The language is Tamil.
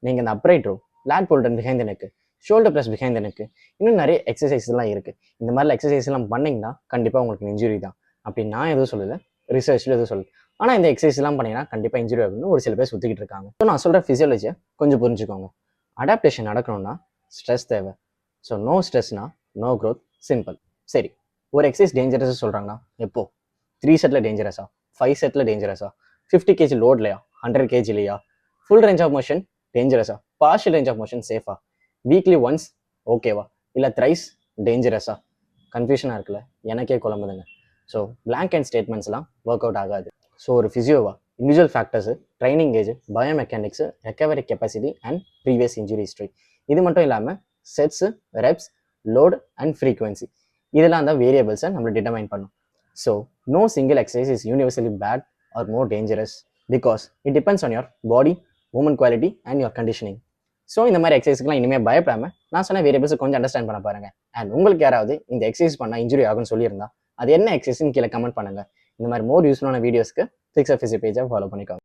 நீங்கள் இந்த upright row, lat pull down behind the neck, shoulder press behind the neck, இன்னும் நிறைய எக்ஸசைஸ்லாம் இருக்குது. இந்த மாதிரிலாம் எக்ஸசைஸ்லாம் பண்ணிங்கன்னா கண்டிப்பாக உங்களுக்கு இன்ஜுரி தான். அப்படி நான் எதுவும் சொல்லலை, ரிசர்ச்சில் எதுவும் சொல்லலை. ஆனால் இந்த எக்ஸசைஸ்லாம் பண்ணிங்கன்னா கண்டிப்பாக இன்ஜுரி ஆகும்னு ஒரு சில பேர் சுற்றிக்கிட்டு இருக்காங்க. ஸோ நான் சொல்கிற ஃபிசியாலஜியை கொஞ்சம் புரிஞ்சுக்கோங்க. அடாப்டேஷன் நடக்கணும்னா ஸ்ட்ரெஸ் தேவை. ஸோ நோ ஸ்ட்ரெஸ்னா நோ க்ரோத், சிம்பிள். சரி, ஒரு எக்ஸசைஸ் டேஞ்சரஸ் சொல்கிறாங்கன்னா எப்போ? 3 செட்டில் டேஞ்சரஸா, 5 செட்டில் டேஞ்சரஸா, 50 kg லோட்லையா, 100 kgலையா, ஃபுல் ரேஞ்ச் ஆஃப் மோஷன் டேஞ்சரஸா, பார்ஷியல் ரேஞ்ச் ஆஃப் மோஷன் சேஃபா, வீக்லி ஒன்ஸ் ஓகேவா, இல்லை த்ரைஸ் டேஞ்சரஸா? கன்ஃபியூஷனாக இருக்குல்ல, எனக்கே குழம்புதுங்க. ஸோ பிளாங்க் அண்ட் ஸ்டேட்மெண்ட்ஸ்லாம் ஒர்க் அவுட் ஆகாது. ஸோ ஒரு ஃபிசியோவா individual factors, training age, biomechanics, recovery capacity and previous injury history, இது மட்டும் இல்லாமல் sets, reps, load and frequency, இதெல்லாம் தான் வேரியபிள்ஸை நம்ம டிட்டர்மைன் பண்ணும். So no single exercise is universally bad or more dangerous because it depends on your body, movement quality and your conditioning. So இந்த மாதிரி எக்ஸசைஸ்க்குலாம் இனிமேல் பயப்படாமல் நான் சொன்ன வேரியபிள்ஸை கொஞ்சம் அண்டர்ஸ்டாண்ட் பண்ண பாருங்க. அண்ட் உங்களுக்கு யாராவது இந்த எக்ஸசைஸ் பண்ணால் இன்ஜுரி ஆகும்னு சொல்லியிருந்தா அது என்ன எக்ஸசைஸ்னு கீழே கமெண்ட் பண்ணுங்கள். இந்த மாதிரி மோர் யூஸ்ஃபுல்லான வீடியோஸ்க்கு ஃபிக்ஸட் ஃபிசி பேஜை ஃபாலோ பண்ணிக்கோங்க.